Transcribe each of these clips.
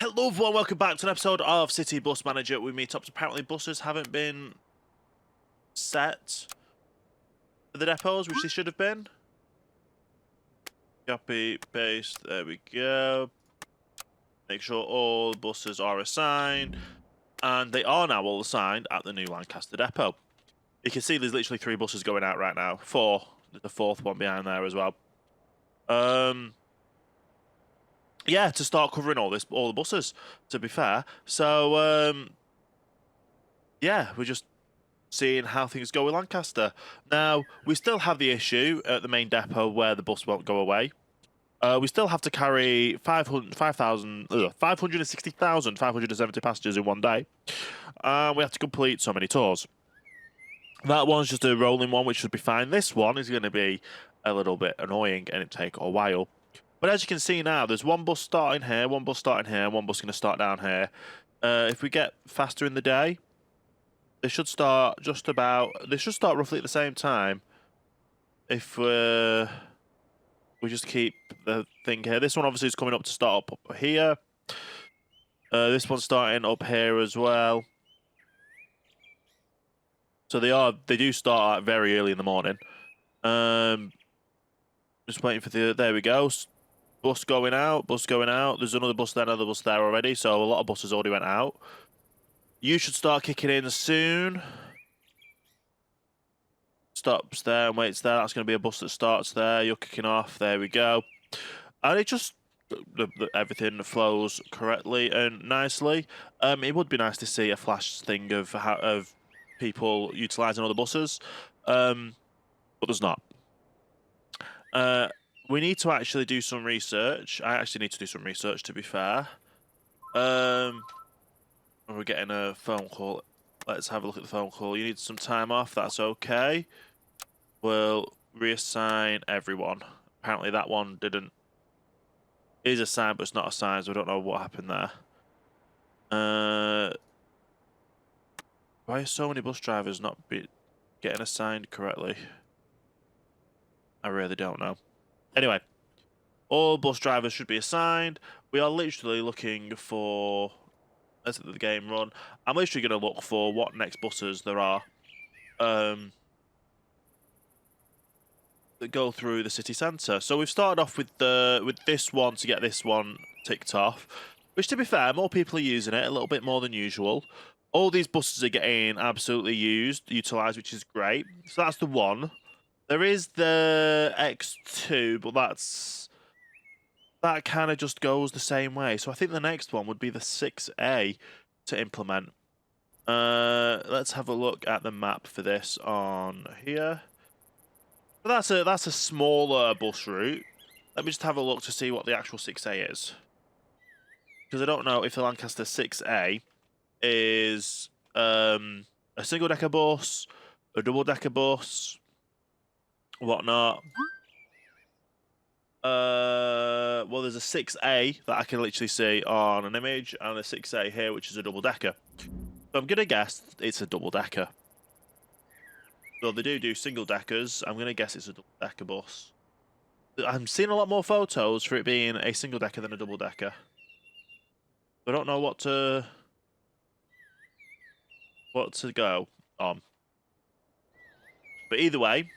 Hello everyone, welcome back to an episode of City Bus Manager with me, Tops. Apparently buses haven't been set for the depots, which they should have been. Copy, paste, there we go. Make sure all buses are assigned. And they are now all assigned at the new Lancaster depot. You can see there's literally 3 buses going out right now. 4. There's the 4th one behind there as well. Yeah, to start covering all the buses, to be fair. So, yeah, we're just seeing how things go with Lancaster. Now, we still have the issue at the main depot where the bus won't go away. We still have to carry 570 passengers in one day. We have to complete so many tours. That one's just a rolling one, which should be fine. This one is going to be a little bit annoying and it'll take a while. But as you can see now, there's one bus starting here, one bus starting here, and one bus going to start down here. If we get faster in the day, they should start roughly at the same time. If we just keep the thing here. This one obviously is coming up to start up here. This one's starting up here as well. So they do start very early in the morning. Just waiting for there we go. Bus going out, bus going out. There's another bus there, another bus there already. So a lot of buses already went out. You should start kicking in soon. Stops there and waits there. That's going to be a bus that starts there. You're kicking off. There we go. And it just everything flows correctly and nicely. It would be nice to see a flash thing of people utilising other buses, but there's not. We need to actually do some research. I actually need to do some research, to be fair. We're getting a phone call. Let's have a look at the phone call. You need some time off. That's okay. We'll reassign everyone. Apparently that one is assigned, but it's not assigned, so I don't know what happened there. Why are so many bus drivers not getting assigned correctly? I really don't know. Anyway, all bus drivers should be assigned. We are literally looking for... Let's let the game run. I'm literally going to look for what next buses there are that go through the city centre. So we've started off with this one to get this one ticked off, which, to be fair, more people are using it, a little bit more than usual. All these buses are getting absolutely utilised, which is great. So that's the one. There is the X2, but that kind of just goes the same way. So I think the next one would be the 6A to implement. Let's have a look at the map for this on here. But that's a smaller bus route. Let me just have a look to see what the actual 6A is. Because I don't know if the Lancaster 6A is a single-decker bus, a double-decker bus, whatnot. Well, there's a 6A that I can literally see on an image, and a 6A here, which is a double-decker. So I'm going to guess it's a double-decker. So they do single-deckers. I'm going to guess it's a double-decker bus. I'm seeing a lot more photos for it being a single-decker than a double-decker. I don't know what to go on. But either way,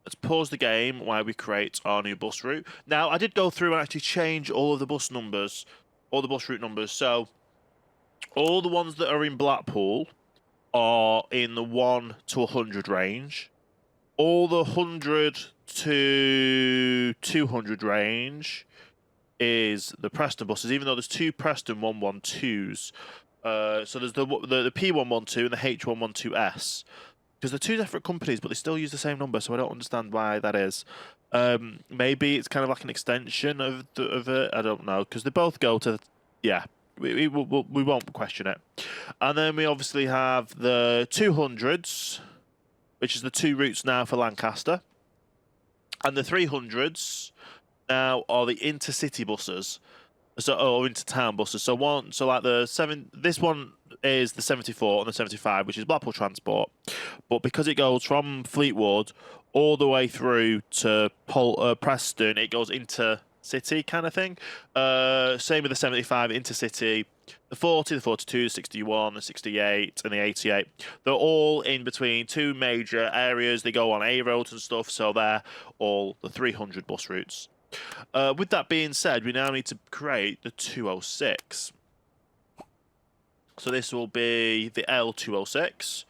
let's pause the game while we create our new bus route. Now, I did go through and actually change all of the bus numbers, all the bus route numbers. So, all the ones that are in Blackpool are in the 1 to 100 range. All the 100 to 200 range is the Preston buses, even though there's 2 Preston 112s. So there's the P112 and the H112S. Because they're 2 different companies, but they still use the same number, so I don't understand why that is. Maybe it's kind of like an extension of it. I don't know, because they both go to... Yeah, we won't question it. And then we obviously have the 200s, which is the 2 routes now for Lancaster. And the 300s now are the intercity buses. Or into town buses. So like this one is the 74 and the 75, which is Blackpool Transport. But because it goes from Fleetwood all the way through to Preston, it goes into city kind of thing. Same with the 75 intercity, the 40, the 42, the 61, the 68, and the 88. They're all in between two major areas. They go on A roads and stuff, so they're all the 300 bus routes. With that being said, we now need to create the 206. So this will be the L206.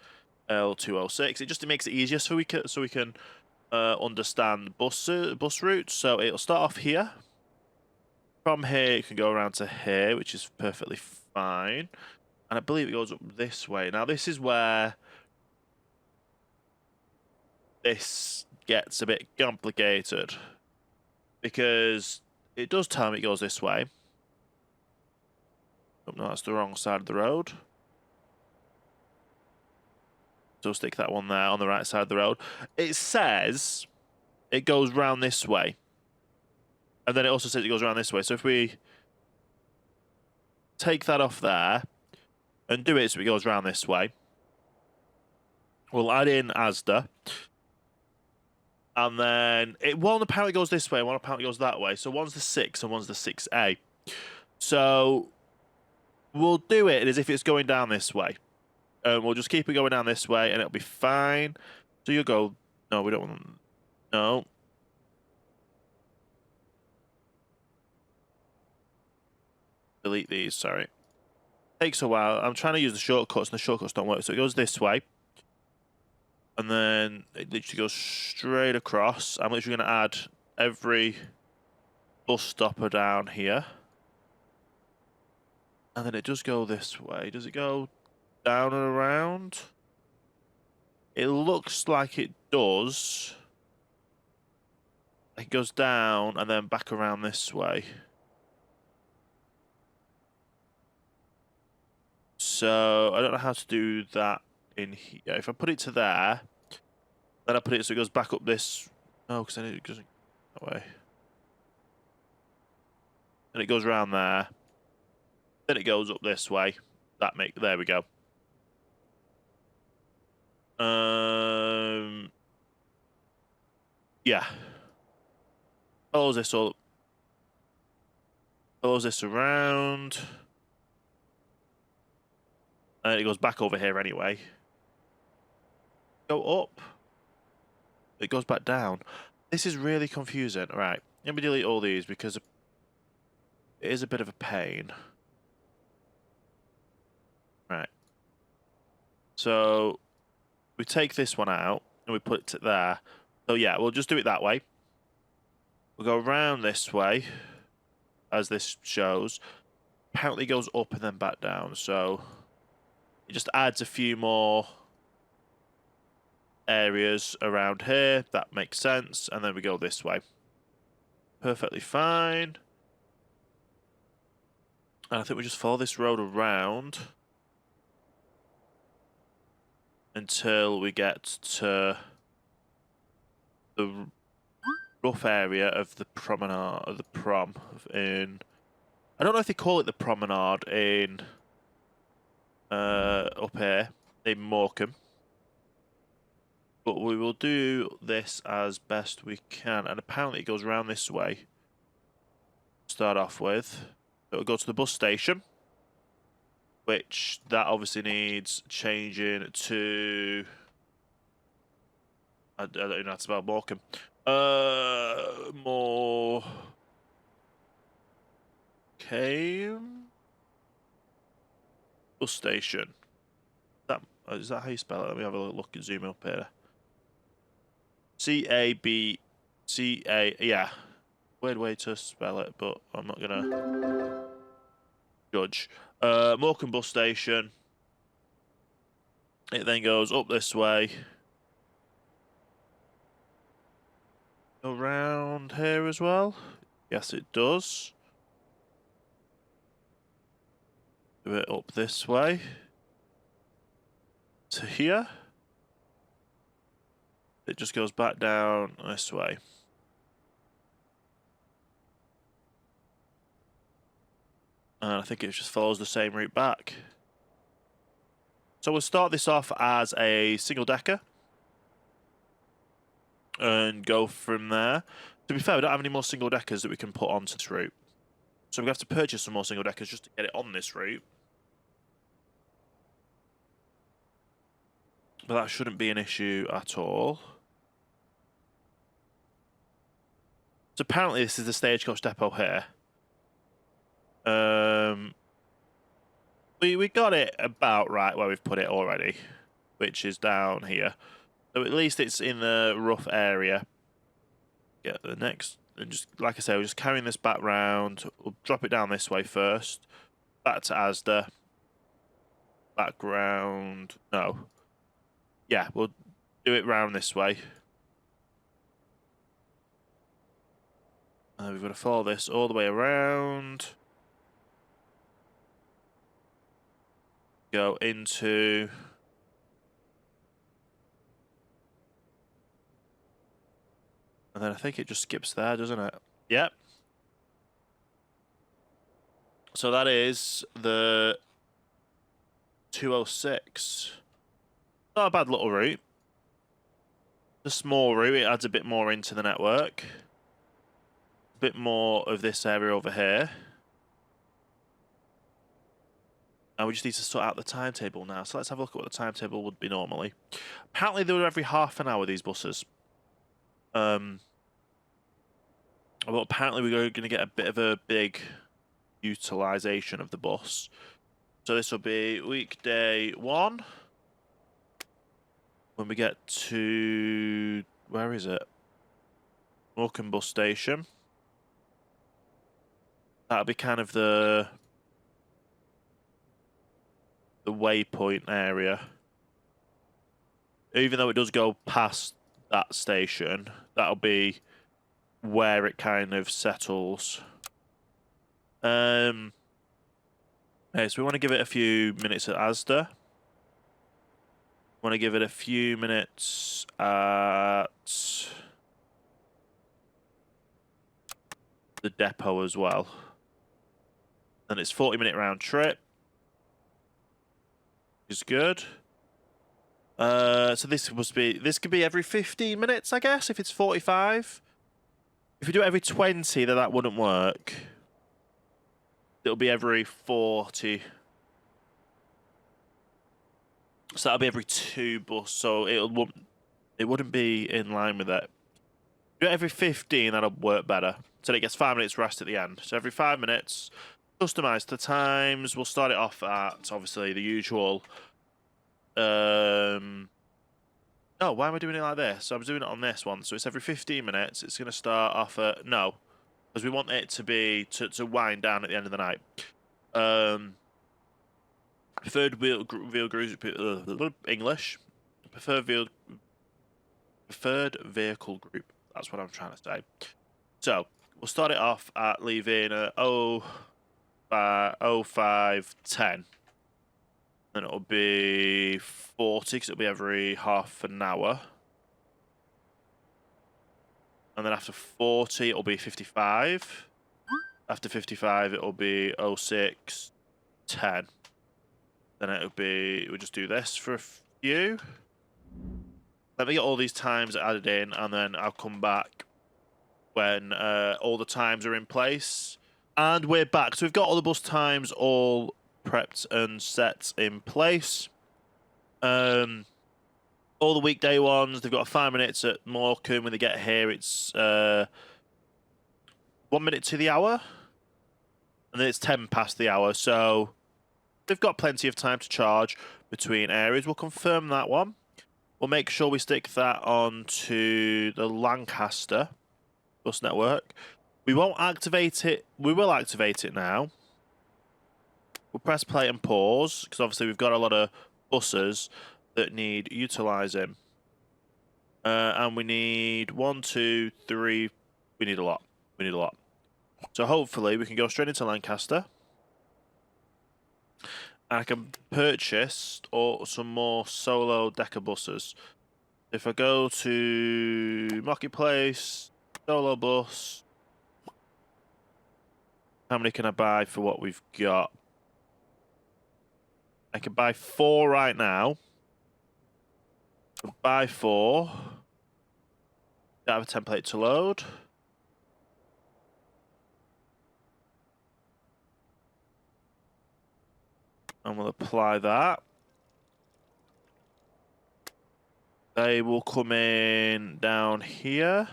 L206. It just makes it easier so we can understand bus routes. So it'll start off here. From here, it can go around to here, which is perfectly fine. And I believe it goes up this way. Now, this is where this gets a bit complicated, because it does tell me it goes this way. Oh, no, that's the wrong side of the road. So stick that one there on the right side of the road. It says it goes round this way. And then it also says it goes around this way. So if we take that off there and do it so it goes around this way, we'll add in Asda. And then one apparently goes this way, one apparently goes that way. So one's the 6 and one's the 6A. So we'll do it as if it's going down this way. We'll just keep it going down this way and it'll be fine. So you'll go, no, we don't want, no. Delete these, sorry. Takes a while. I'm trying to use the shortcuts and the shortcuts don't work. So it goes this way. And then it literally goes straight across. I'm literally going to add every bus stopper down here. And then it does go this way. Does it go down and around? It looks like it does. It goes down and then back around this way. So I don't know how to do that in here. If I put it to there, then I put it so it goes back up this. No, because then it goes that way. And it goes around there. Then it goes up this way. There we go. Yeah. Follows this all. Follows this around. And it goes back over here anyway. Go up. It goes back down. This is really confusing. Right. Let me delete all these because it is a bit of a pain. Right. So we take this one out and we put it there. So yeah, we'll just do it that way. We'll go around this way, as this shows. Apparently it goes up and then back down. So it just adds a few more areas around here. That makes sense. And then we go this way. Perfectly fine. And I think we just follow this road around until we get to the rough area of the promenade, of the prom in... I don't know if they call it the promenade in... up here in Morecambe. But we will do this as best we can. And apparently it goes around this way. Start off with. It'll go to the bus station. Which, that obviously needs changing to... I don't even know how to spell Morecambe. Morecambe? Bus station. Is that how you spell it? Let me have a look and zoom up here. C-A-B-C-A... Yeah. Weird way to spell it, but I'm not going to judge. Morecambe bus station. It then goes up this way. Around here as well? Yes, it does. Do it up this way. To here. It just goes back down this way. And I think it just follows the same route back. So we'll start this off as a single decker. And go from there. To be fair, we don't have any more single deckers that we can put onto this route. So we have to purchase some more single deckers just to get it on this route. But that shouldn't be an issue at all. So apparently this is the stagecoach depot here. We got it about right where we've put it already, which is down here. So at least it's in the rough area. Get the next, and just like I say, we're just carrying this back round. We'll drop it down this way first. Back to Asda. Background. No. Yeah, we'll do it round this way. We've got to follow this all the way around. Go into... And then I think it just skips there, doesn't it? Yep. So that is the 206. Not a bad little route. A small route, it adds a bit more into the network. A bit more of this area over here. And we just need to sort out the timetable now. So let's have a look at what the timetable would be normally. Apparently they were every half an hour, these buses. But apparently we're going to get a bit of a big utilisation of the bus. So this will be weekday 1. When we get to... Where is it? Morecambe bus station. That'll be kind of the waypoint area. Even though it does go past that station, that'll be where it kind of settles. Okay, so we want to give it a few minutes at Asda. Want to give it a few minutes at the depot as well. And it's 40-minute round trip. Is good. So this could be every 15 minutes, I guess, if it's 45. If we do it every 20, then that wouldn't work. It'll be every 40. So that'll be every 2 bus, so it wouldn't be in line with it. Do it every 15, that'll work better. So it gets 5 minutes rest at the end. So every 5 minutes, customise the times. We'll start it off at, obviously, the usual... Oh, why am I doing it like this? So I'm doing it on this one. So it's every 15 minutes. It's going to start off at... No, because we want it to be... to wind down at the end of the night. Preferred vehicle group... English. Preferred vehicle group. That's what I'm trying to say. So, we'll start it off at leaving at 05:10. And it'll be 40, because it'll be every half an hour. And then after 40, it'll be 55. After 55, it'll be 06:10. Then it'll be, we'll just do this for a few. Let me get all these times added in, and then I'll come back when all the times are in place. And we're back. So we've got all the bus times all prepped and set in place. All the weekday ones, they've got 5 minutes at Morecambe. When they get here, it's 1 minute to the hour, and then it's 10 past the hour. So they've got plenty of time to charge between areas. We'll confirm that one. We'll make sure we stick that onto the Lancaster bus network. We won't activate it. We will activate it now. We'll press play and pause, because obviously we've got a lot of buses that need utilising. And we need 1, 2, 3. We need a lot. We need a lot. So hopefully we can go straight into Lancaster. And I can purchase some more solo decker buses. If I go to Marketplace, solo bus. How many can I buy for what we've got? I can buy 4 right now. Buy 4. Don't have a template to load. And we'll apply that. They will come in down here.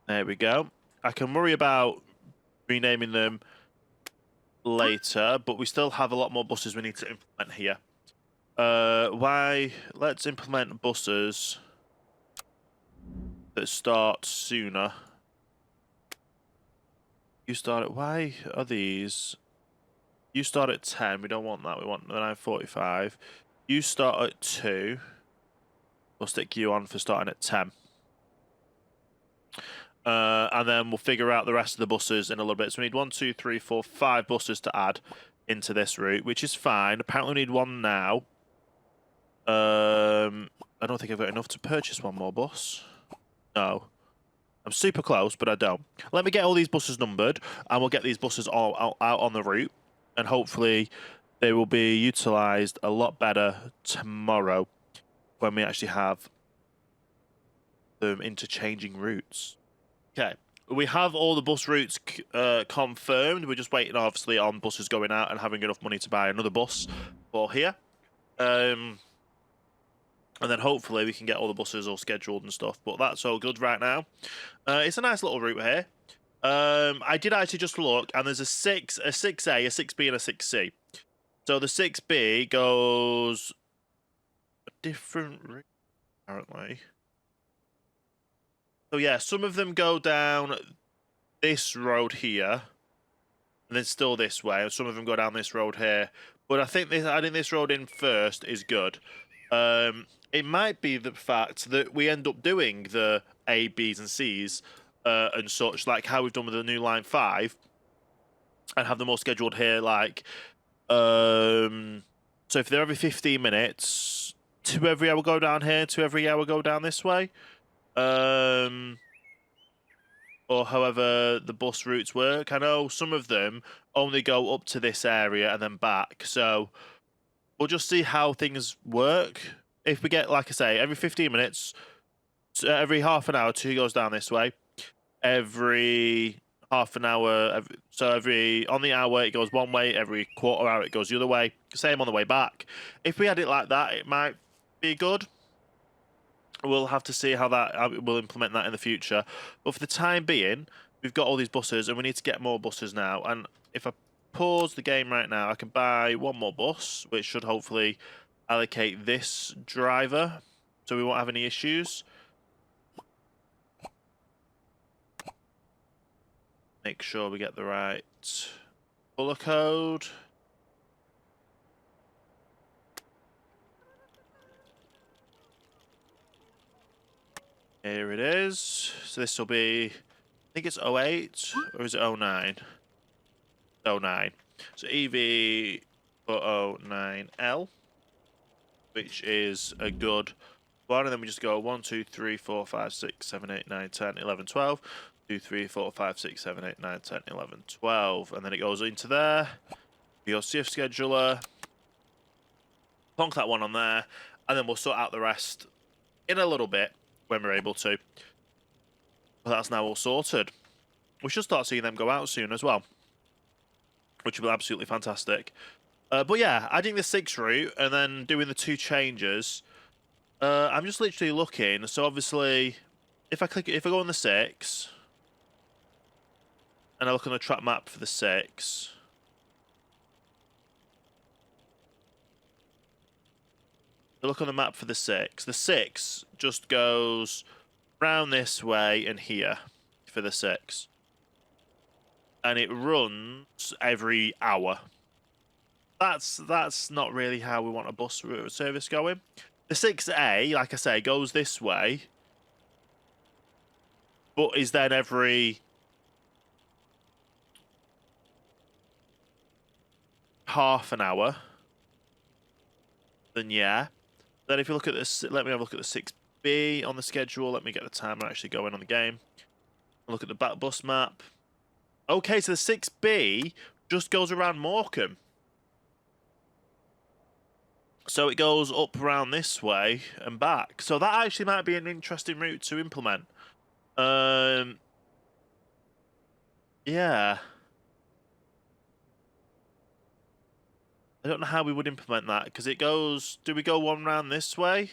There we go. I can worry about renaming them later, but we still have a lot more buses we need to implement here. Let's implement buses that start sooner. Why are these? You start at 10, we don't want that, we want the 9:45. You start at 2. We'll stick you on for starting at 10. And then we'll figure out the rest of the buses in a little bit. So we need 1, 2, 3, 4, 5 buses to add into this route, which is fine. Apparently we need one now. I don't think I've got enough to purchase one more bus. No. I'm super close, but I don't. Let me get all these buses numbered, and we'll get these buses all out on the route. And hopefully they will be utilised a lot better tomorrow when we actually have them interchanging routes. Okay, we have all the bus routes confirmed. We're just waiting, obviously, on buses going out and having enough money to buy another bus for here. And then hopefully we can get all the buses all scheduled and stuff. But that's all good right now. It's a nice little route here. I did actually just look, and there's a 6A, a 6B, and a 6C. So the 6B goes a different route, apparently. So yeah, some of them go down this road here, and then still this way, and some of them go down this road here. But I think adding this road in first is good. It might be the fact that we end up doing the A, Bs, and Cs and such, like how we've done with the new Line 5, and have them all scheduled here, like, so if they're every 15 minutes, 2 every hour go down here, 2 every hour go down this way. Or however the bus routes work. I know some of them only go up to this area and then back, so we'll just see how things work. If we get, like I say, every 15 minutes, every half an hour, 2 goes down this way. Every half an hour, on the hour it goes one way, every quarter hour it goes the other way. Same on the way back. If we had it like that, it might be good. We'll have to see how we'll implement that in the future. But for the time being, we've got all these buses, and we need to get more buses now. And if I pause the game right now, I can buy one more bus, which should hopefully allocate this driver, so we won't have any issues. Make sure we get the right color code. Here it is. So this will be, I think it's 08, or is it 09? 09. So EV for 09L, which is a good one. And then we just go 1, 2, 3, 4, 5, 6, 7, 8, 9, 10, 11, 12. 2, 3, 4, 5, 6, 7, 8, 9, 10, 11, 12. And then it goes into there. Your shift scheduler. Plonk that one on there. And then we'll sort out the rest in a little bit when we're able to. But that's now all sorted. We should start seeing them go out soon as well, which will be absolutely fantastic. But yeah, adding the 6 route and then doing the 2 changes. I'm just literally looking. So obviously, if I go on the 6, and I look on the track map for the 6. I look on the map for the 6. The 6 just goes round this way and here for the 6. And it runs every hour. That's not really how we want a bus service going. The 6A, like I say, goes this way, but is then every half an hour. Then yeah. Then if you look at this, let me have a look at the 6B on the schedule. Let me get the timer actually going on the game. Look at the back bus map. Okay, so the 6B just goes around Morecambe. So it goes up around this way and back. So that actually might be an interesting route to implement. Yeah. I don't know how we would implement that because it goes. Do we go one round this way?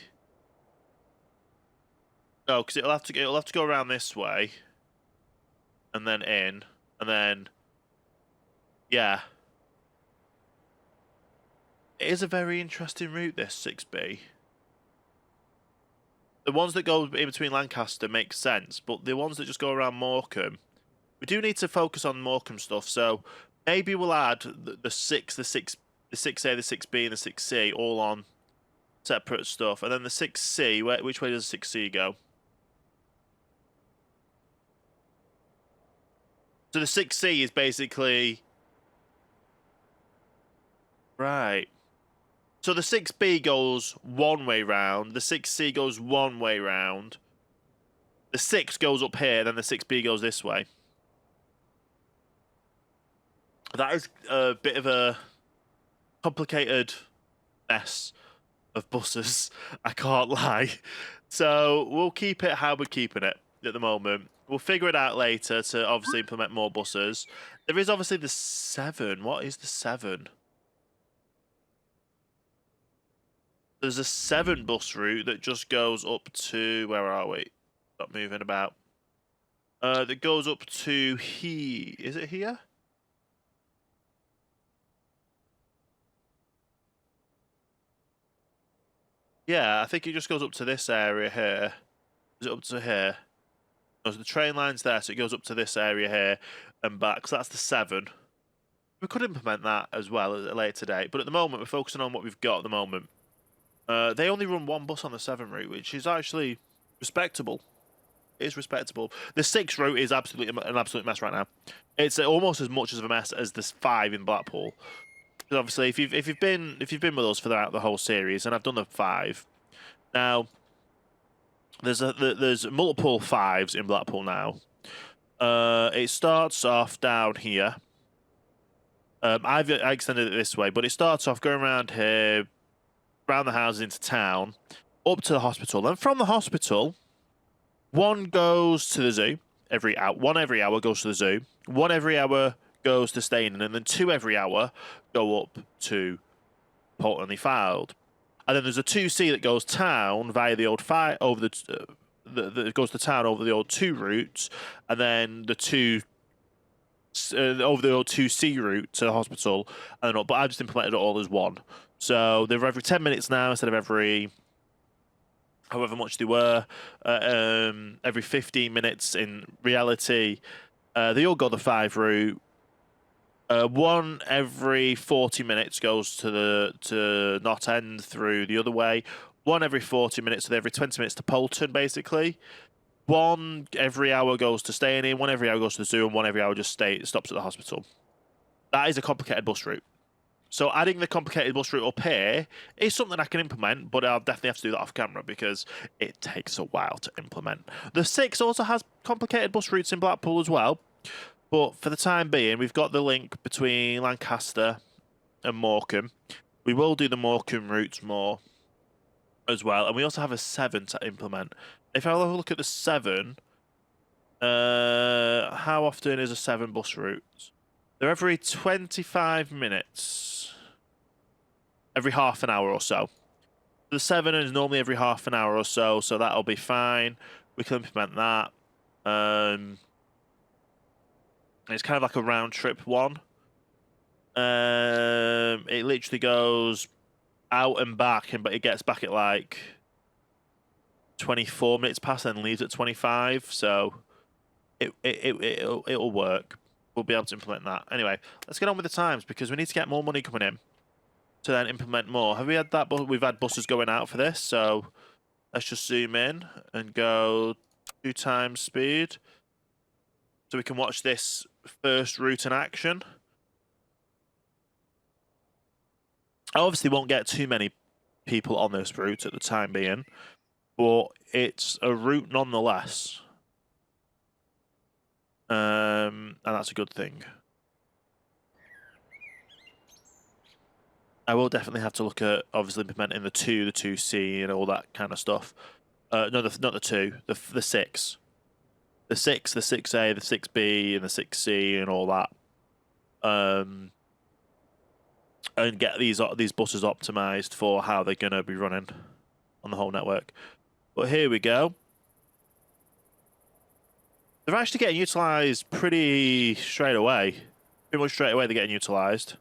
No, because it'll have to go around this way, and then in, and then yeah. It is a very interesting route, this 6B. The ones that go in between Lancaster make sense, but the ones that just go around Morecambe, we do need to focus on Morecambe stuff. So maybe we'll add the 6A, the 6B, and the 6C all on separate stuff, and then the 6C. Which way does the 6C go? So the 6C is basically right. So the 6B goes one way round, the 6C goes one way round, the 6 goes up here, then the 6B goes this way. That is a bit of a complicated mess of buses, I can't lie. So we'll keep it how we're keeping it at the moment. We'll figure it out later to obviously implement more buses. There is obviously the 7. What is the 7? There's a 7 bus route that just goes up to... Where are we? Stop moving about. That goes up to here. Is it here? Yeah, I think it just goes up to this area here. Is it up to here? No, so the train line's there, so it goes up to this area here and back. So that's the 7. We could implement that as well at a later date, but at the moment we're focusing on what we've got at the moment. They only run one bus on the 7 route, which is actually respectable. It is respectable. The 6 route is absolutely an absolute mess right now. It's almost as much of a mess as the 5 in Blackpool. Because obviously, if you've been with us throughout the whole series, and I've done the 5, now there's multiple 5s in Blackpool now. It starts off down here. I extended it this way, but it starts off going around here, around the houses into town, up to the hospital. Then from the hospital, one goes to the zoo one every hour goes to the zoo. One every hour goes to Staining, and then 2 every hour go up to Portland Field. And then there's a 2C that goes town via the old that goes to town over the old 2 routes, and then the 2 over the old 2C route to the hospital. And then, but I just implemented it all as one. So they're every 10 minutes now instead of every however much they were. Every 15 minutes in reality. They all go the 5 route. One every 40 minutes goes to Knott End through the other way. One every 40 minutes, so every 20 minutes to Poulton, basically. One every hour goes to Staining, one every hour goes to the zoo, and one every hour just stops at the hospital. That is a complicated bus route. So adding the complicated bus route up here is something I can implement, but I'll definitely have to do that off camera because it takes a while to implement. The 6 also has complicated bus routes in Blackpool as well, but for the time being, we've got the link between Lancaster and Morecambe. We will do the Morecambe routes more as well, and we also have a 7 to implement. If I have a look at the 7, how often is a 7 bus route? They're every 25 minutes. Every half an hour or so. The 7 is normally every half an hour or so, so that'll be fine. We can implement that. It's kind of like a round trip one. It literally goes out and back, but it gets back at like 24 minutes past and leaves at 25, so it'll work. We'll be able to implement that. Anyway, let's get on with the times because we need to get more money coming in to then implement more. Have we had that? We've had buses going out for this, so let's just zoom in and go 2 times speed so we can watch this first route in action. I obviously won't get too many people on this route at the time being, but it's a route nonetheless. And that's a good thing. I will definitely have to look at obviously implementing the 2C, and all that kind of stuff. No, not the 2, the 6. The 6, the 6A, the 6B, and the 6C, and all that. and get these buses optimized for how they're going to be running on the whole network. But here we go. They're actually getting utilized pretty straight away. Pretty much straight away they're getting utilized.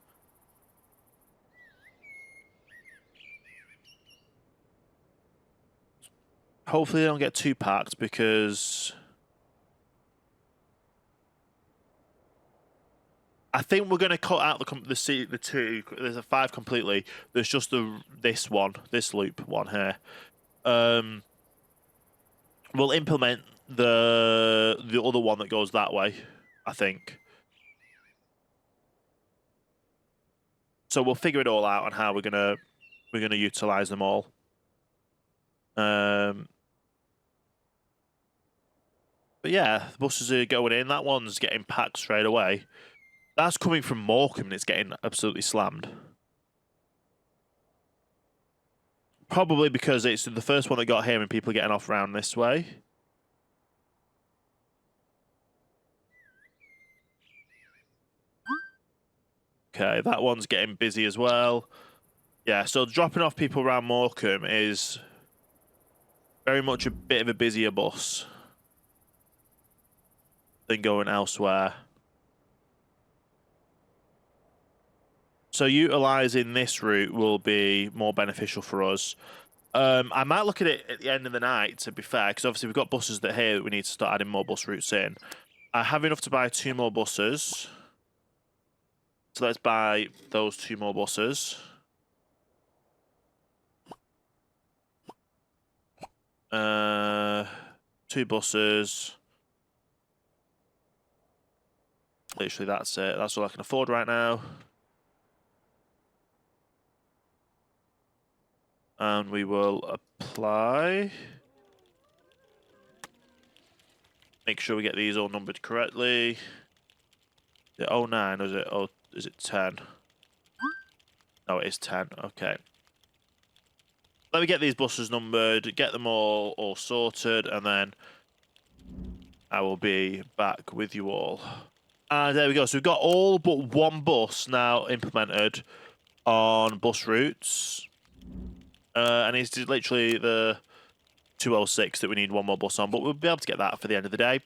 Hopefully they don't get too packed because I think we're going to cut out the two. There's a 5 completely. There's just this loop one here. We'll implement the other one that goes that way, I think. So we'll figure it all out on how we're gonna utilize them all. But yeah, the buses are going in. That one's getting packed straight away. That's coming from Morecambe and it's getting absolutely slammed. Probably because it's the first one that got here and people are getting off round this way. Okay, that one's getting busy as well. Yeah, so dropping off people around Morecambe is very much a bit of a busier bus than going elsewhere. So utilising this route will be more beneficial for us. I might look at it at the end of the night, to be fair, because obviously we've got buses that here that we need to start adding more bus routes in. I have enough to buy 2 more buses. So let's buy those 2 more buses. 2 buses. Literally, that's it. That's all I can afford right now. And we will apply. Make sure we get these all numbered correctly. Is it 09 or is it 10? No, it is 10. Okay. Let me get these buses numbered, get them all sorted, and then I will be back with you all. And there we go. So we've got all but 1 bus now implemented on bus routes. And it's literally the 206 that we need 1 more bus on, but we'll be able to get that for the end of the day.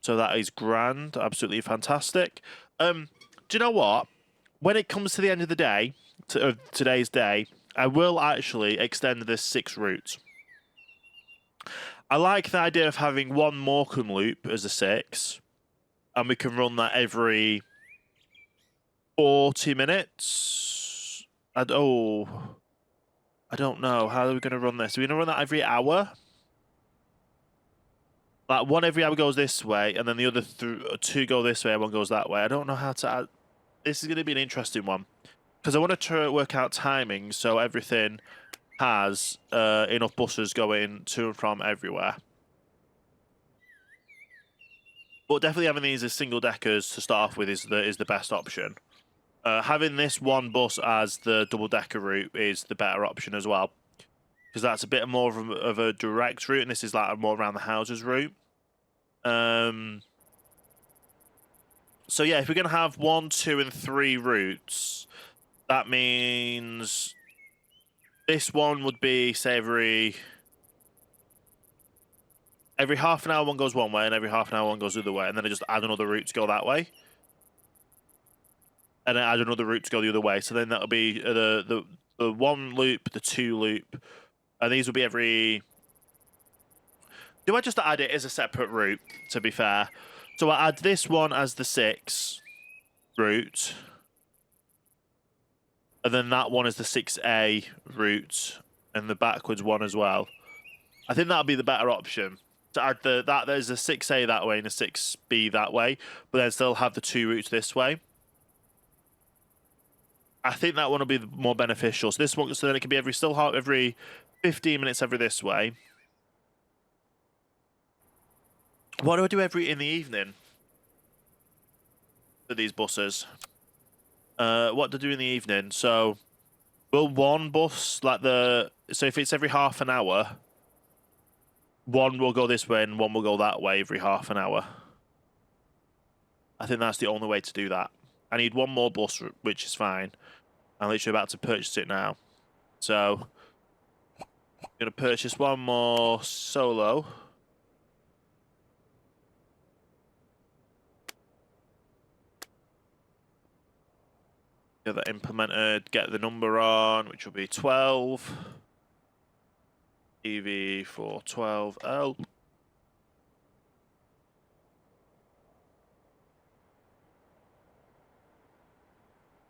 So that is grand, absolutely fantastic. Do you know what? When it comes to the end of the day, today's day, I will actually extend this 6 routes. I like the idea of having 1 Morecambe loop as a 6, and we can run that every 40 minutes. I don't know. How are we going to run this? Are we going to run that every hour? Like 1 every hour goes this way, and then the other 2 go this way, and 1 goes that way. I don't know how to add. This is going to be an interesting one. Because I want to try to work out timing so everything has enough buses going to and from everywhere. But definitely having these as single deckers to start off with is the best option. Having this 1 bus as the double decker route is the better option as well, because that's a bit more of a direct route, and this is like a more around the houses route. So yeah, if we're gonna have 1, 2, and 3 routes, that means this one would be, say, every half an hour 1 goes one way, and every half an hour 1 goes the other way, and then I just add another route to go that way. And then add another route to go the other way. So then that'll be the 1 loop, the 2 loop, and these will be every. Do I just add it as a separate route? To be fair, so I add this one as the 6 route, and then that one is the 6A route, and the backwards one as well. I think that'll be the better option. To add there's a 6A that way and a 6B that way, but then still have the 2 routes this way. I think that one will be more beneficial. So this one, so then it can be every 15 minutes every this way. What do I do in the evening for these buses? What to do in the evening? So will 1 bus so if it's every half an hour, 1 will go this way and 1 will go that way every half an hour. I think that's the only way to do that. I need 1 more bus, which is fine. I'm literally about to purchase it now. So, I'm going to purchase one more solo. Get that implemented, get the number on, which will be 12. EV412L.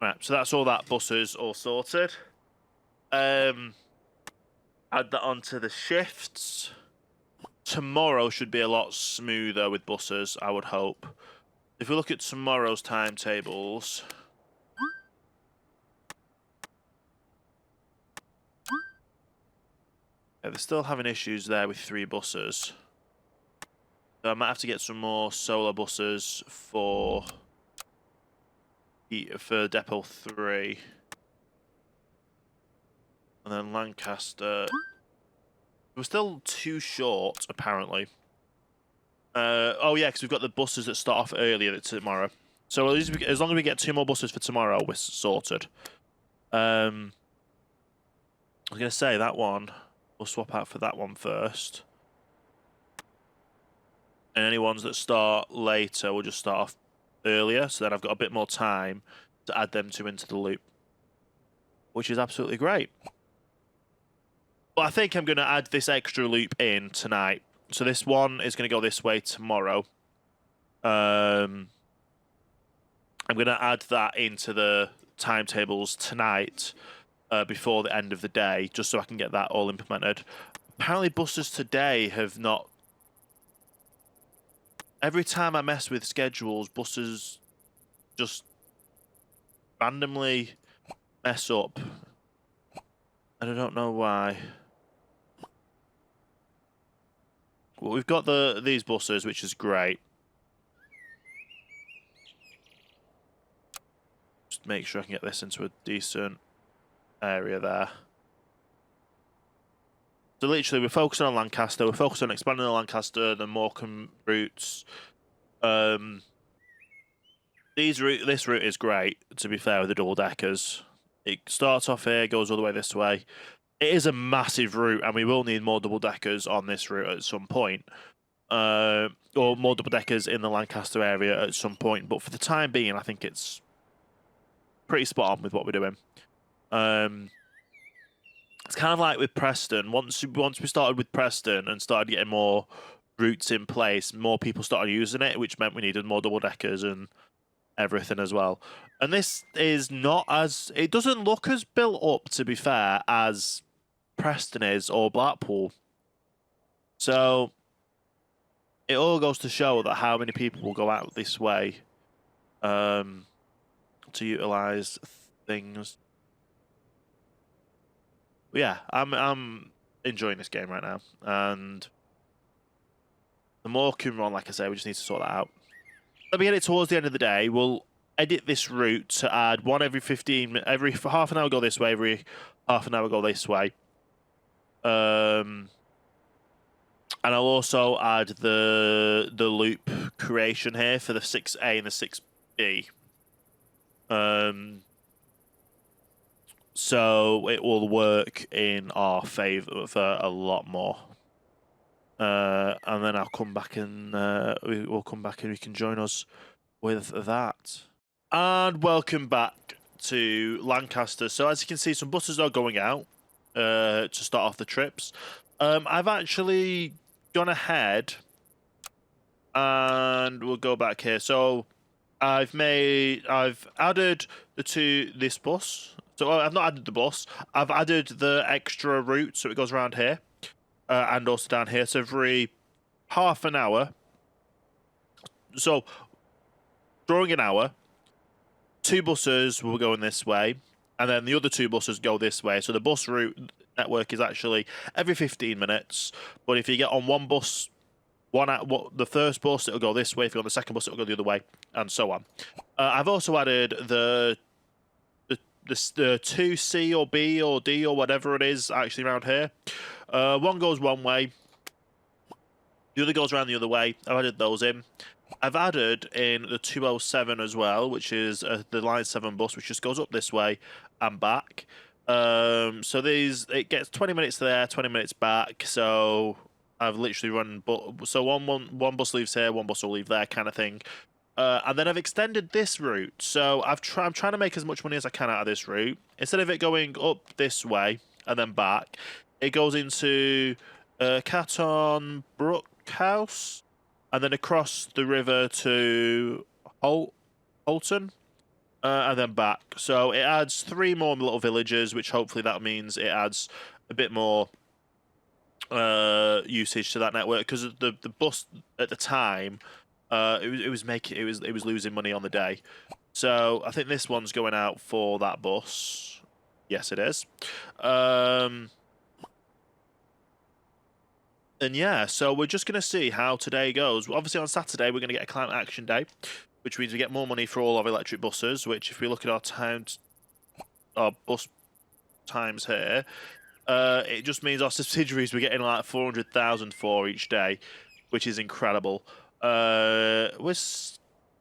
Right, so that's all that buses all sorted. Add that onto the shifts. Tomorrow should be a lot smoother with buses, I would hope. If we look at tomorrow's timetables, yeah, they're still having issues there with 3 buses. So I might have to get some more solar buses for Depot 3. And then Lancaster. We're still too short, apparently. Oh, yeah, because we've got the buses that start off earlier tomorrow. So as long as we get 2 more buses for tomorrow, we're sorted. I was going to say that one. We'll swap out for that one first. And any ones that start later, we'll just start off earlier. So then I've got a bit more time to add them into the loop. Which is absolutely great. But I think I'm going to add this extra loop in tonight. So this one is going to go this way tomorrow. I'm going to add that into the timetables tonight before the end of the day, just so I can get that all implemented. Apparently buses today have not... Every time I mess with schedules, buses just randomly mess up. And I don't know why. Well, we've got these buses, which is great. Just make sure I can get this into a decent area there. So literally, we're focusing on Lancaster. We're focusing on expanding the Lancaster, the Morecambe routes. This route is great, to be fair, with the double deckers. It starts off here, goes all the way this way. It is a massive route, and we will need more double deckers on this route at some point. Or more double deckers in the Lancaster area at some point. But for the time being, I think it's pretty spot on with what we're doing. It's kind of like with Preston. Once we started with Preston and started getting more routes in place, more people started using it, which meant we needed more double deckers and everything as well. And this is not as... It doesn't look as built up, to be fair, as Preston is or Blackpool. So it all goes to show that how many people will go out this way to utilise things. But yeah, I'm enjoying this game right now. And the Morecambe run, like I say, we just need to sort that out. Let me get it towards the end of the day. We'll edit this route to add one every 15 minutes. Every half an hour go this way, every half an hour go this way. And I'll also add the loop creation here for the 6A and the 6B. So it will work in our favour for a lot more. And then I'll come back and we'll come back and you can join us with that. And welcome back to Lancaster. So as you can see, some buses are going out to start off the trips. I've actually gone ahead and we'll go back here. So I've added this bus. So I've not added the bus. I've added the extra route, so it goes around here and also down here. So every half an hour. So during an hour, 2 buses will go in this way, and then the other 2 buses go this way. So the bus route network is actually every 15 minutes. But if you get on one bus, the first bus, it'll go this way. If you're on the second bus, it'll go the other way, and so on. I've also added the 2C or B or D or whatever it is actually around here. One goes one way, the other goes around the other way. I've added those in. I've added in the 207 as well, which is the Line 7 bus, which just goes up this way and back. So it gets 20 minutes there, 20 minutes back. So I've literally run, so one bus leaves here, one bus will leave there, kind of thing. And then I've extended this route. So I'm trying to make as much money as I can out of this route. Instead of it going up this way and then back, it goes into Caton Brook House, and then across the river to Holton, and then back. So it adds 3 more little villages, which hopefully that means it adds a bit more usage to that network, because the bus at the time, it was losing money on the day. So I think this one's going out for that bus. Yes, it is. And yeah, so we're just going to see how today goes. Obviously, on Saturday, we're going to get a climate action day, which means we get more money for all our electric buses, which if we look at our bus times here, it just means our subsidiaries we're getting like 400,000 for each day, which is incredible. We're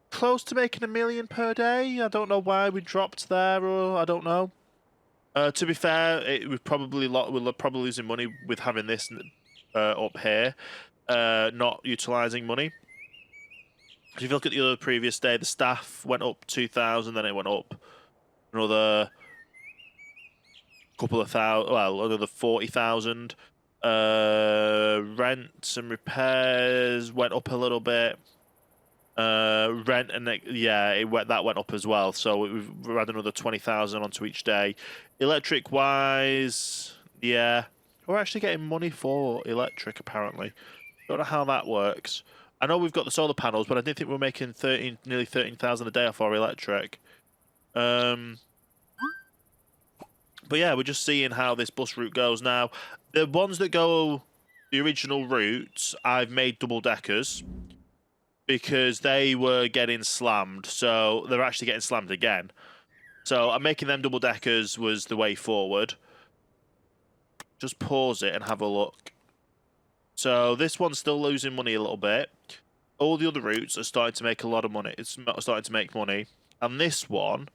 close to making $1 million per day. I don't know why we dropped there, or I don't know. To be fair, we're probably losing money with having this up here, not utilising money. If you look at the other previous day, the staff went up 2,000, then it went up another couple of thousand, well, another 40,000. Rents and repairs went up a little bit. Rent and that went up as well. So we've had another 20,000 onto each day. Electric wise, yeah, we're actually getting money for electric apparently. Don't know how that works. I know we've got the solar panels, but I didn't think we were making nearly 13,000 a day off our electric. But yeah, we're just seeing how this bus route goes now. The ones that go the original routes, I've made double deckers because they were getting slammed. So they're actually getting slammed again. So I'm making them double deckers was the way forward. Just pause it and have a look. So this one's still losing money a little bit. All the other routes are starting to make a lot of money. It's starting to make money. And this one,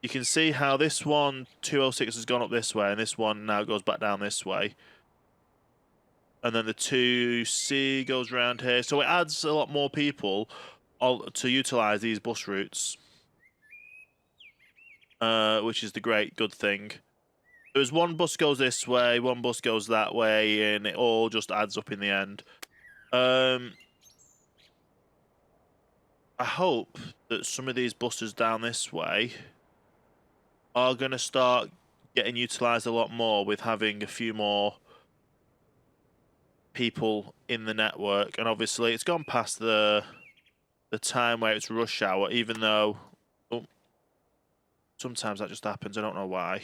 you can see how this one, 206, has gone up this way, and this one now goes back down this way. And then the 2C goes around here. So it adds a lot more people to utilise these bus routes, which is the good thing. There's one bus goes this way, one bus goes that way, and it all just adds up in the end. I hope that some of these buses down this way are going to start getting utilised a lot more with having a few more people in the network. And obviously it's gone past the time where it's rush hour, even though sometimes that just happens. I don't know why.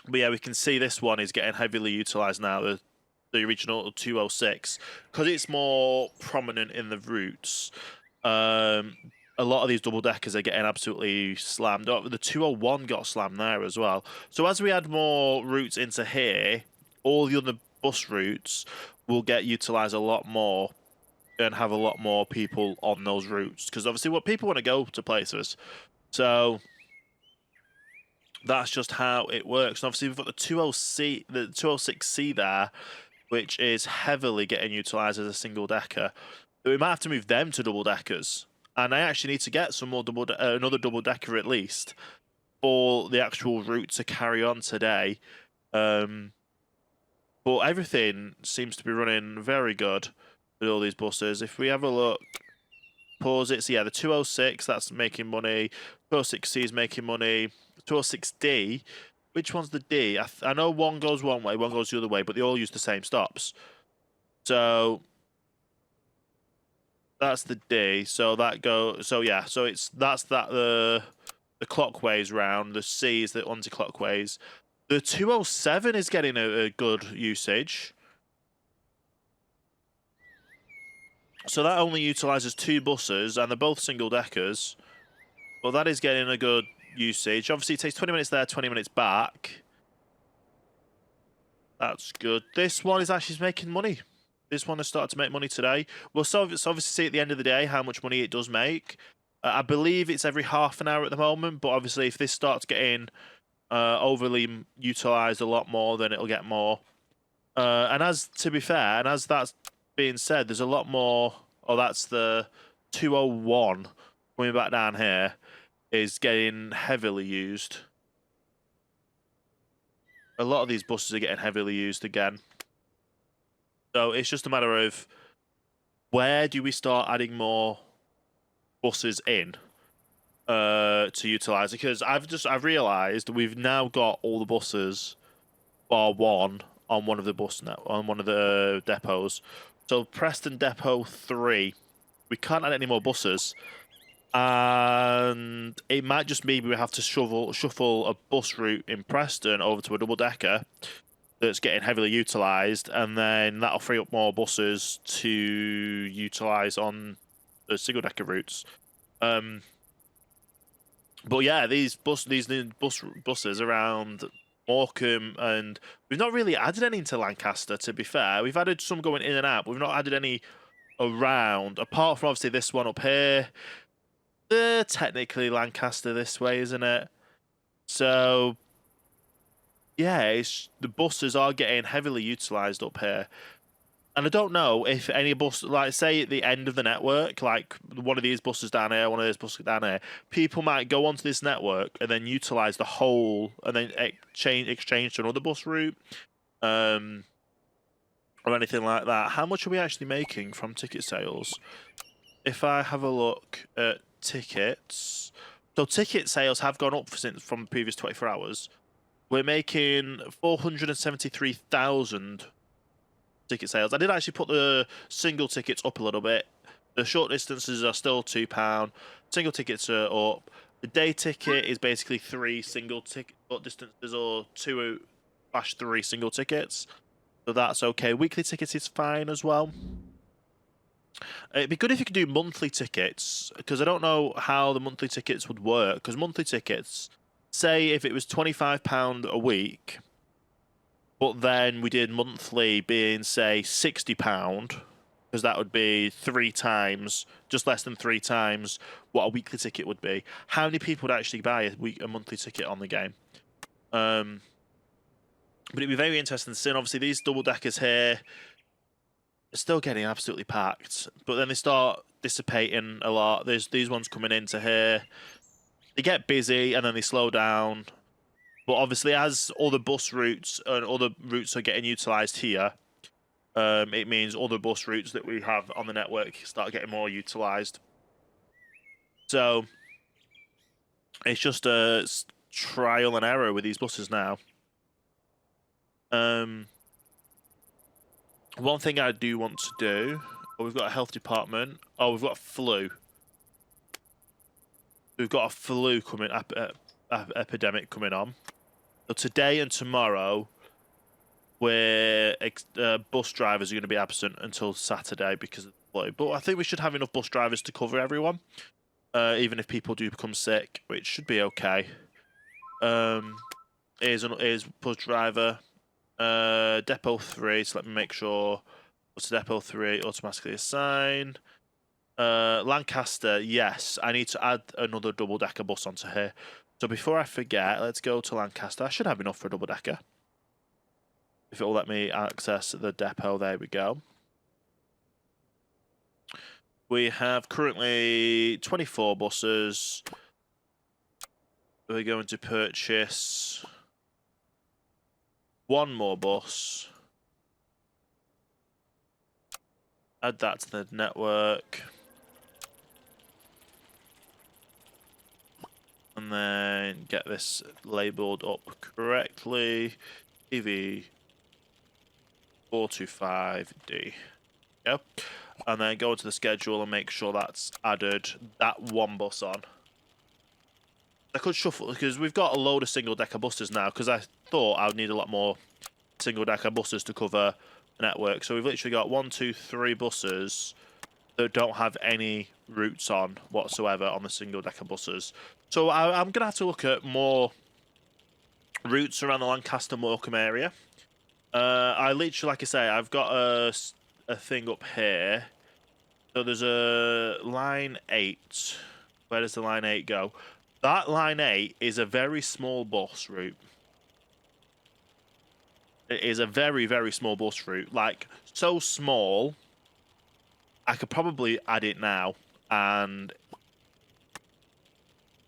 But yeah, we can see this one is getting heavily utilised now, the original 206, because it's more prominent in the routes. A lot of these double deckers are getting absolutely slammed up. The 201 got slammed there as well. So as we add more routes into here, all the other bus routes will get utilised a lot more and have a lot more people on those routes, because obviously what people want to go to places. So that's just how it works. And obviously we've got the 206C there, which is heavily getting utilised as a single decker. We might have to move them to double deckers. And I actually need to get some more another double decker at least for the actual route to carry on today. But everything seems to be running very good with all these buses. If we have a look, pause it. So yeah, the 206, that's making money. 206C is making money. 206D, which one's the D? I know one goes one way, one goes the other way, but they all use the same stops. So that's the D. So that yeah. So that's the clockways round. The C is the anti-clockways. The 207 is getting a good usage. So that only utilises 2 buses, and they're both single deckers. But that is getting a good usage. Obviously, it takes 20 minutes there, 20 minutes back. That's good. This one is actually making money. This one has started to make money today. We'll obviously see at the end of the day how much money it does make. I believe it's every half an hour at the moment, but obviously if this starts getting overly utilized a lot more, then it'll get more. And to be fair, and as that's being said, there's a lot more. Oh, that's the 201 coming back down here is getting heavily used. A lot of these buses are getting heavily used again. So it's just a matter of where do we start adding more buses in to utilize it? Because I've realised we've now got all the buses bar one on one of the on one of the depots. So Preston Depot 3, we can't add any more buses. And it might just mean we have to shuffle a bus route in Preston over to a double decker that's getting heavily utilised, and then that'll free up more buses to utilise on the single decker routes. But yeah, these new buses around Morecambe, and we've not really added any into Lancaster. To be fair, we've added some going in and out. But we've not added any around, apart from obviously this one up here. Technically Lancaster this way, isn't it? So yeah, the buses are getting heavily utilised up here. And I don't know if any bus, like say at the end of the network, like one of these buses down here, one of those buses down here, people might go onto this network and then utilise the whole, and then exchange to another bus route, or anything like that. How much are we actually making from ticket sales? If I have a look at tickets, so ticket sales have gone up from the previous 24 hours. We're making 473,000 ticket sales. I did actually put the single tickets up a little bit. The short distances are still £2. Single tickets are up. The day ticket is basically 3 single ticket distances or 2/3 single tickets. So that's okay. Weekly tickets is fine as well. It'd be good if you could do monthly tickets, because I don't know how the monthly tickets would work. Because monthly tickets, say if it was £25 a week, but then we did monthly being, say, £60, because that would be 3 times, just less than 3 times what a weekly ticket would be. How many people would actually buy a monthly ticket on the game? But it'd be very interesting to see. And obviously, these double deckers here are still getting absolutely packed, but then they start dissipating a lot. There's these ones coming into here. They get busy and then they slow down. But obviously, as all the bus routes and other routes are getting utilised here, it means other bus routes that we have on the network start getting more utilised. So it's just a trial and error with these buses now. One thing I do want to do, we've got a health department. Oh, we've got a flu. We've got a flu coming, epidemic coming on. So today and tomorrow, bus drivers are going to be absent until Saturday because of the flu. But I think we should have enough bus drivers to cover everyone, even if people do become sick, which should be okay. Here's bus driver. Depot 3, so let me make sure what's Depot 3 automatically assigned. Lancaster, yes, I need to add another double decker bus onto here. So before I forget, let's go to Lancaster. I should have enough for a double decker. If it will let me access the depot, there we go. We have currently 24 buses. We're going to purchase 1 more bus. Add that to the network. And then get this labelled up correctly. EV 425D. Yep. And then go into the schedule and make sure that's added that 1 bus on. I could shuffle because we've got a load of single decker buses now, because I thought I would need a lot more single decker buses to cover the network. So we've literally got 1, 2, 3 buses that don't have any routes on whatsoever on the single decker buses. So I'm going to have to look at more routes around the Lancaster Morecambe area. I literally, like I say, I've got a thing up here. So there's a line 8. Where does the line 8 go? That line 8 is a very small bus route. It is a very, very small bus route. Like, so small, I could probably add it now. And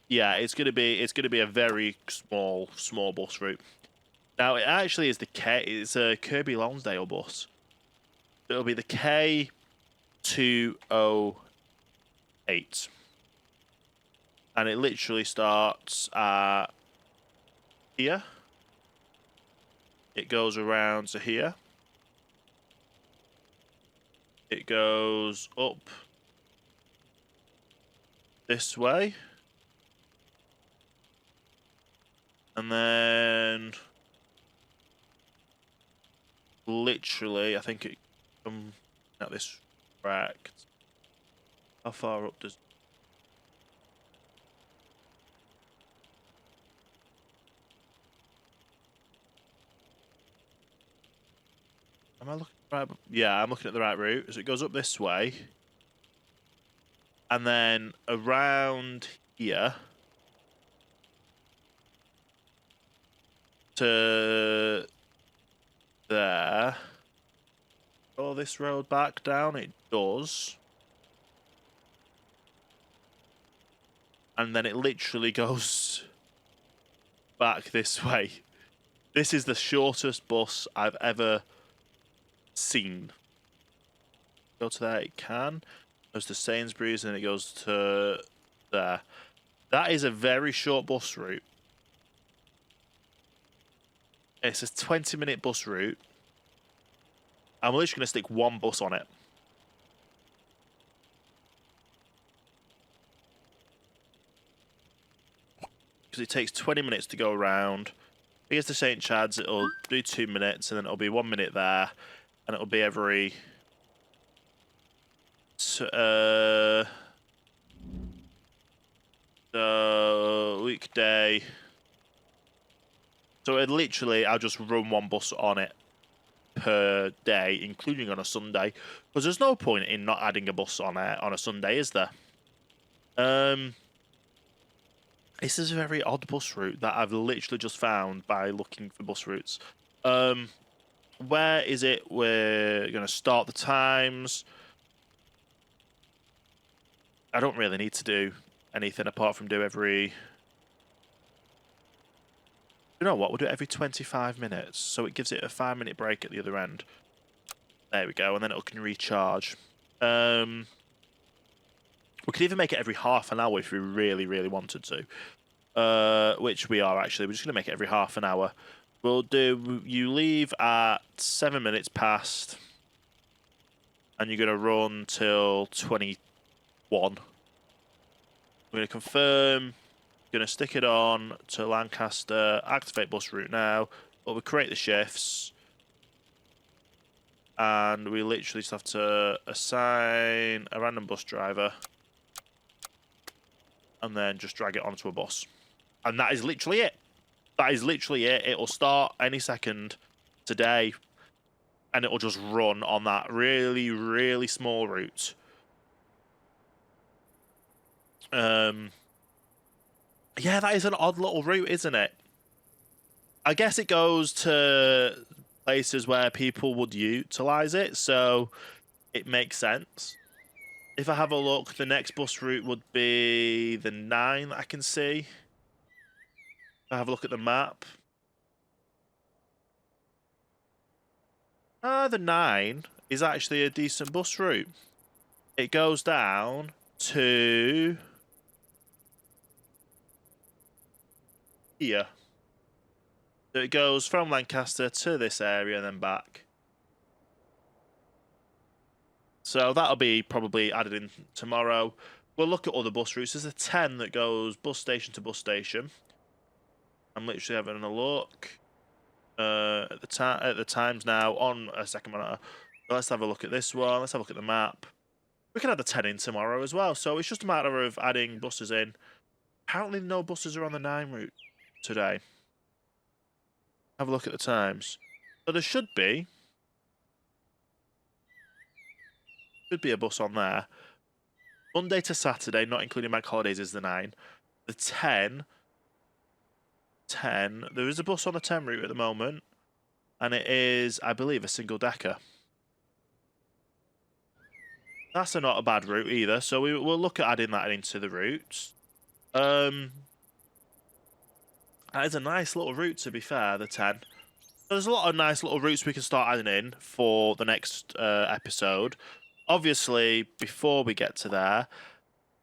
yeah, it's gonna be a very small bus route. Now it actually is it's a Kirby Lonsdale bus. It'll be the K208. And it literally starts at here. It goes around to here. It goes up this way. And then literally, I think it comes at this track. How far up does... Am I looking right? Yeah, I'm looking at the right route. So it goes up this way. And then around here to there. Oh, this road back down, it does. And then it literally goes back this way. This is the shortest bus I've ever seen. Go to there, it can. Goes to Sainsbury's and it goes to there. That is a very short bus route. It's a 20-minute bus route. I'm literally going to stick one bus on it. Because it takes 20 minutes to go around. If it gets to St. Chad's, it'll do 2 minutes, and then it'll be 1 minute there. And it'll be every... weekday. So it literally, I'll just run one bus on it per day, including on a Sunday, because there's no point in not adding a bus on a Sunday, is there? This is a very odd bus route that I've literally just found by looking for bus routes. Where is it? We're gonna start the times. I don't really need to do anything apart from do every... You know what? We'll do it every 25 minutes, so it gives it a 5-minute break at the other end. There we go, and then it can recharge. We could even make it every half an hour if we really, really wanted to. Which we are, actually. We're just going to make it every half an hour. We'll do... You leave at 7 minutes past, and you're going to run till 21. We're going to confirm... Going to stick it on to Lancaster, activate bus route now, but we create the shifts, and we literally just have to assign a random bus driver, and then just drag it onto a bus. And that is literally it. That is literally it. It'll start any second today, and it'll just run on that really, really small route. Yeah, that is an odd little route, isn't it? I guess it goes to places where people would utilise it, so it makes sense. If I have a look, the next bus route would be the 9 that I can see. If I have a look at the map. The 9 is actually a decent bus route. It goes down to... here. So it goes from Lancaster to this area and then back. So that'll be probably added in tomorrow. We'll look at other bus routes. There's a 10 that goes bus station to bus station. I'm literally having a look at the times now on a second monitor. So let's have a look at this one. Let's have a look at the map. We can add the 10 in tomorrow as well. So it's just a matter of adding buses in. Apparently no buses are on the 9 route today. Have a look at the times. So there should be a bus on there. Monday to Saturday, not including bank holidays, is the 9. The 10, there is a bus on the 10 route at the moment, and it is, I believe, a single decker. That's not a bad route either, so we'll look at adding that into the routes. That is a nice little route, to be fair, the 10. There's a lot of nice little routes we can start adding in for the next episode. Obviously, before we get to there,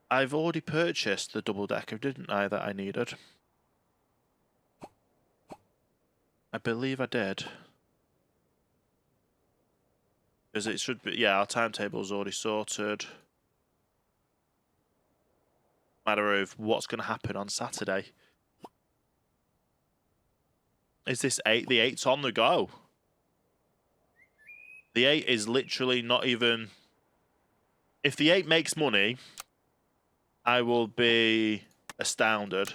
I've already purchased the double-decker, didn't I, that I needed? I believe I did. Because it should be, yeah, our timetable's already sorted. Matter of what's going to happen on Saturday. Is this 8? The 8's on the go. The 8 is literally not even... If the 8 makes money, I will be astounded.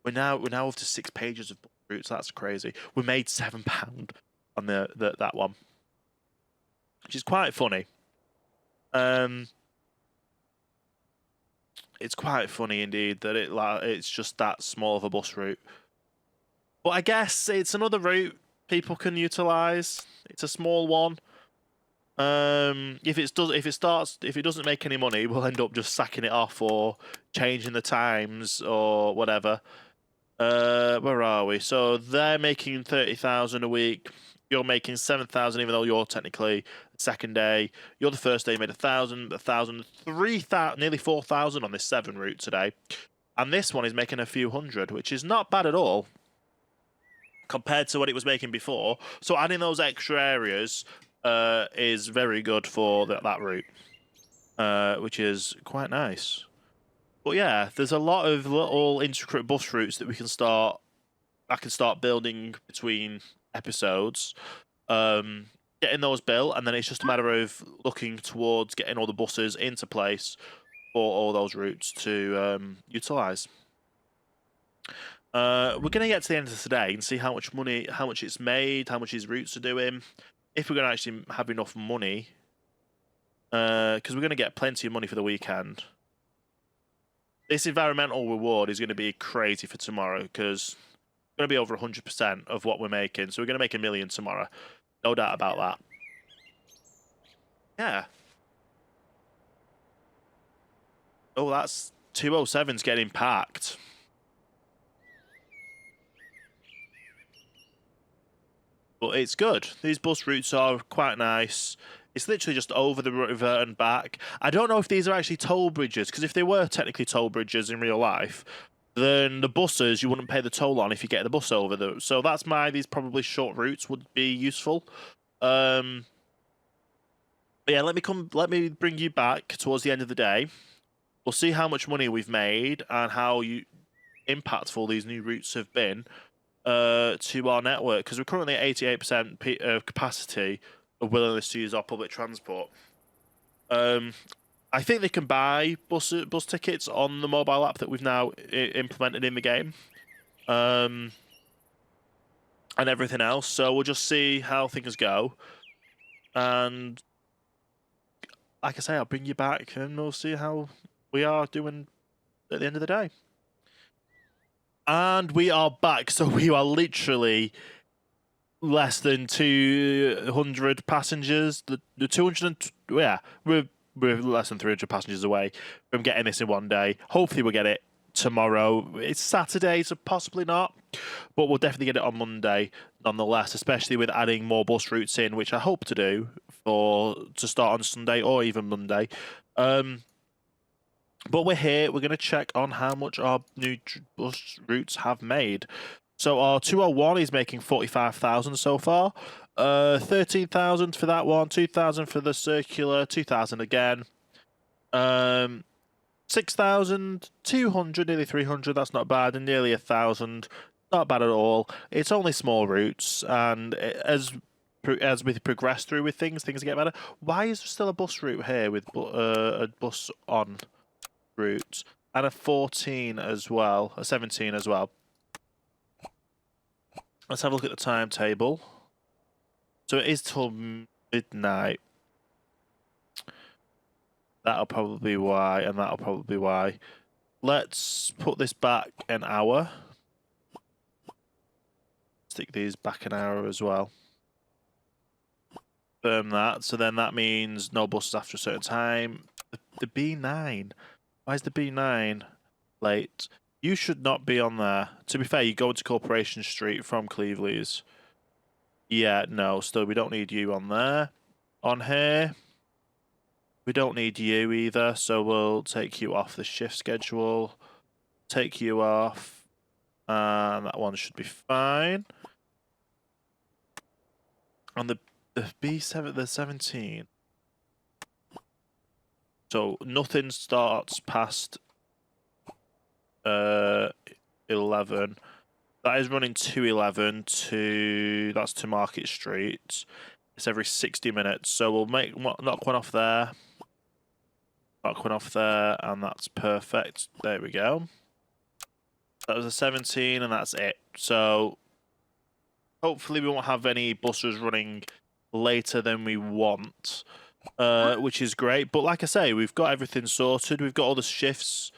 We're now up to 6 pages of routes. That's crazy. We made £7 on that one, which is quite funny. It's quite funny indeed that it's just that small of a bus route. But I guess it's another route people can utilise. It's a small one. If it doesn't make any money, we'll end up just sacking it off or changing the times or whatever. Where are we? So they're making 30,000 a week. You're making 7,000, even though you're technically the second day. You're the first day. You made 1,000, 3,000, nearly 4,000 on this 7 route today. And this one is making a few hundred, which is not bad at all compared to what it was making before. So adding those extra areas is very good for that route, which is quite nice. But yeah, there's a lot of little intricate bus routes that I can start building between episodes, getting those built, and then it's just a matter of looking towards getting all the buses into place for all those routes to utilise. We're going to get to the end of today and see how much money, how much it's made, how much these routes are doing, if we're going to actually have enough money, because we're going to get plenty of money for the weekend. This environmental reward is going to be crazy for tomorrow, because it's going to be over 100% of what we're making, so we're going to make $1 million tomorrow. No doubt about that. Yeah. Oh, that's 207's getting packed. But it's good. These bus routes are quite nice. It's literally just over the river and back. I don't know if these are actually toll bridges, because if they were technically toll bridges in real life, then the buses you wouldn't pay the toll on if you get the bus over them. So that's why these probably short routes would be useful. But yeah, let me bring you back towards the end of the day. We'll see how much money we've made and how impactful these new routes have been to our network, because we're currently at 88% capacity of willingness to use our public transport. I think they can buy bus tickets on the mobile app that we've now implemented in the game, and everything else. So we'll just see how things go, and like I say, I'll bring you back and we'll see how we are doing at the end of the day. And we are back, so we are literally less than 200 passengers. The 200, yeah, we're less than 300 passengers away from getting this in one day. Hopefully we'll get it tomorrow. It's Saturday, so possibly not, but we'll definitely get it on Monday nonetheless, especially with adding more bus routes in, which I hope to do to start on Sunday or even Monday. But we're here. We're going to check on how much our new bus routes have made. So our 201 is making 45,000 so far. 13,000 for that one. 2,000 for the circular. 2,000 again. 6,200, nearly 300. That's not bad. And nearly 1,000. Not bad at all. It's only small routes, and as we progress through with things get better. Why is there still a bus route here with a bus on route and a 14 as well, a 17 as well? Let's have a look at the timetable. So it is till midnight. That'll probably be why, and that'll probably be why. Let's put this back an hour. Stick these back an hour as well. Confirm that. So then that means no buses after a certain time. The B9. Why is the B9 late? You should not be on there. To be fair, you go into Corporation Street from Cleveley's. Yeah, no, still, we don't need you on there. On here, we don't need you either, so we'll take you off the shift schedule. Take you off. And that one should be fine. On the B7, the 17. So nothing starts past 11. That is running 211 to, that's to Market Street. It's every 60 minutes. So we'll knock one off there. Knock one off there, and that's perfect. There we go. That was a 17, and that's it. So hopefully we won't have any buses running later than we want, which is great. But like I say, we've got everything sorted. We've got all the shifts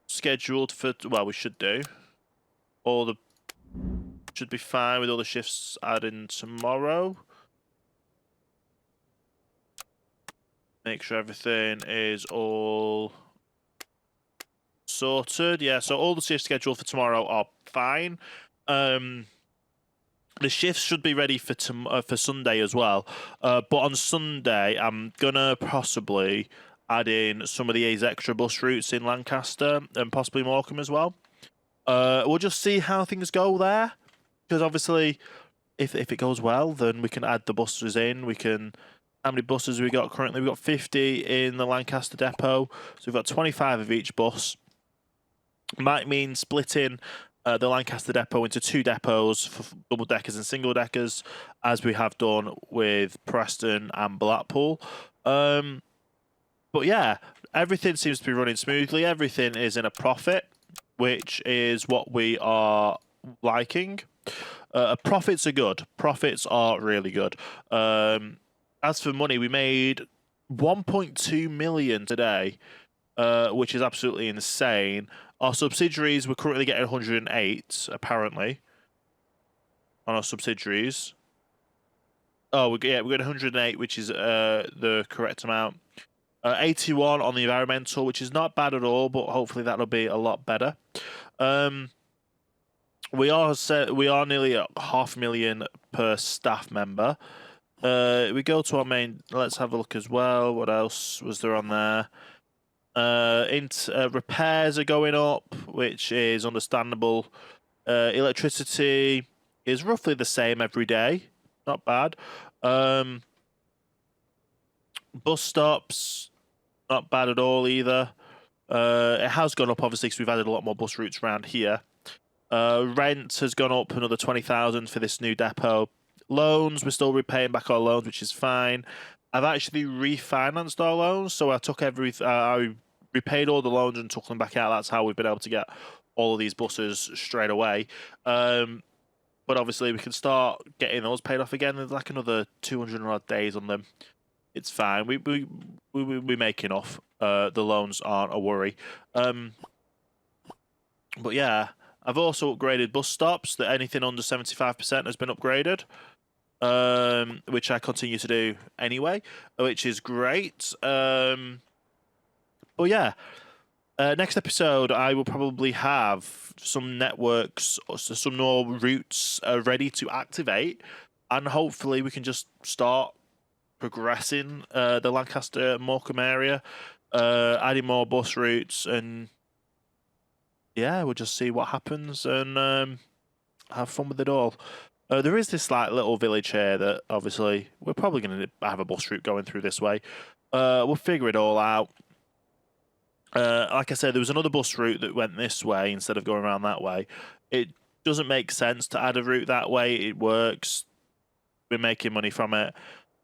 scheduled for, well, we should do. Should be fine with all the shifts adding tomorrow. Make sure everything is all sorted. Yeah, so all the shifts scheduled for tomorrow are fine. The shifts should be ready for Sunday as well. But on Sunday, I'm gonna possibly add in some of these extra bus routes in Lancaster and possibly Morecambe as well. We'll just see how things go there, because obviously, if it goes well, then we can add the buses in. We can. How many buses we got currently? We've got 50 in the Lancaster depot, so we've got 25 of each bus. Might mean splitting the Lancaster depot into 2 depots for double deckers and single deckers, as we have done with Preston and Blackpool. But yeah, everything seems to be running smoothly. Everything is in a profit, which is what we are liking. Profits are good. Profits are really good. As for money, we made 1.2 million today, which is absolutely insane. Our subsidiaries, we're currently getting 108, apparently, on our subsidiaries. Oh, we're getting 108, which is the correct amount. 81 on the environmental, which is not bad at all, but hopefully that'll be a lot better. We are nearly at 500,000 per staff member. We go to our main. Let's have a look as well. What else was there on there? Repairs are going up, which is understandable. Electricity is roughly the same every day. Not bad. Bus stops, not bad at all either. It has gone up, obviously, because we've added a lot more bus routes around here. Rent has gone up another 20,000 for this new depot. Loans, we're still repaying back our loans, which is fine. I've actually refinanced our loans, so I repaid all the loans and took them back out. That's how we've been able to get all of these buses straight away. But obviously, we can start getting those paid off again. There's like another 200 odd days on them. It's fine. We make enough. The loans aren't a worry. But yeah, I've also upgraded bus stops. That anything under 75% has been upgraded, which I continue to do anyway, which is great. But yeah, next episode I will probably have some networks, some more routes ready to activate, and hopefully we can just start progressing the Lancaster Morecambe area, adding more bus routes, and yeah, we'll just see what happens and have fun with it all. There is this like little village here that obviously we're probably going to have a bus route going through this way. We'll figure it all out. Like I said, there was another bus route that went this way instead of going around that way. It doesn't make sense to add a route that way. It works. We're making money from it.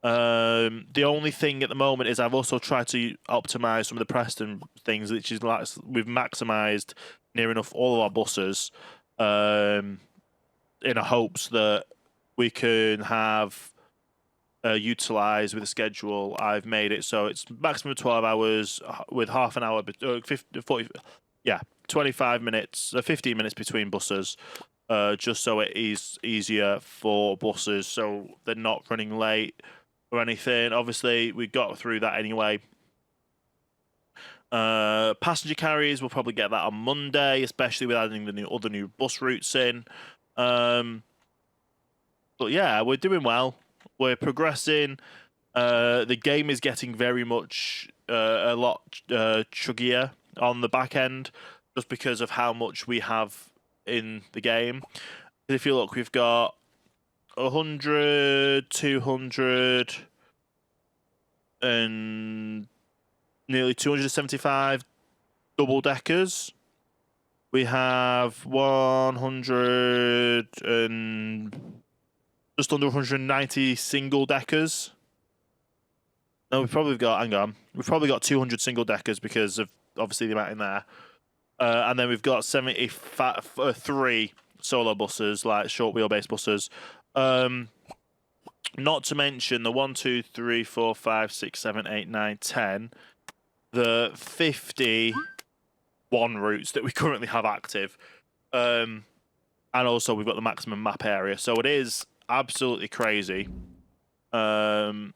The only thing at the moment is I've also tried to optimize some of the Preston things, which is like we've maximized near enough all of our buses in a hopes that we can have utilize with the schedule. I've made it so it's maximum 12 hours with half an hour, 40, 25 minutes, 15 minutes between buses, just so it is easier for buses, so they're not running late or anything. Obviously, we got through that anyway. Passenger carriers, we'll probably get that on Monday, especially with adding the other new bus routes in. But yeah, we're doing well. We're progressing. The game is getting very much a lot chuggier on the back end, just because of how much we have in the game. If you look, we've got 100, 200, and nearly 275 double deckers. We have 100 and just under 190 single deckers. No, we've probably got, hang on, we've probably got 200 single deckers because of obviously the amount in there. And then we've got 73 solo buses, like short wheelbase buses. Not to mention the 1, 2, 3, 4, 5, 6, 7, 8, 9, 10. The 51 routes that we currently have active. And also we've got the maximum map area. So it is absolutely crazy. And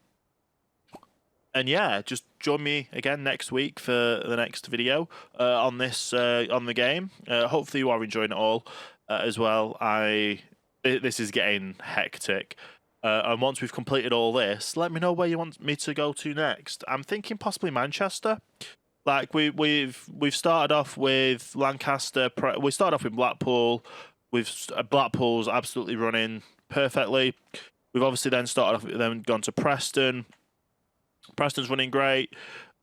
yeah, just join me again next week for the next video on this on the game. Hopefully you are enjoying it all as well. This is getting hectic. And once we've completed all this, let me know where you want me to go to next. I'm thinking possibly Manchester. Like we've started off with Lancaster. We started off with Blackpool. Blackpool's absolutely running perfectly. We've obviously then gone to Preston. Preston's running great.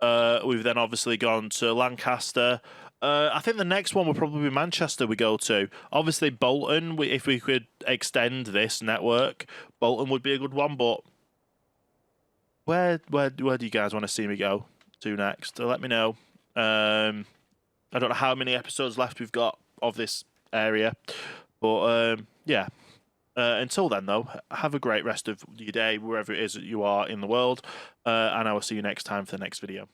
We've then obviously gone to Lancaster. I think the next one will probably be Manchester we go to. Obviously Bolton, if we could extend this network, Bolton would be a good one, but where do you guys want to see me go to next? Let me know. I don't know how many episodes left we've got of this area, but yeah. Until then, though, have a great rest of your day, wherever it is that you are in the world, and I will see you next time for the next video.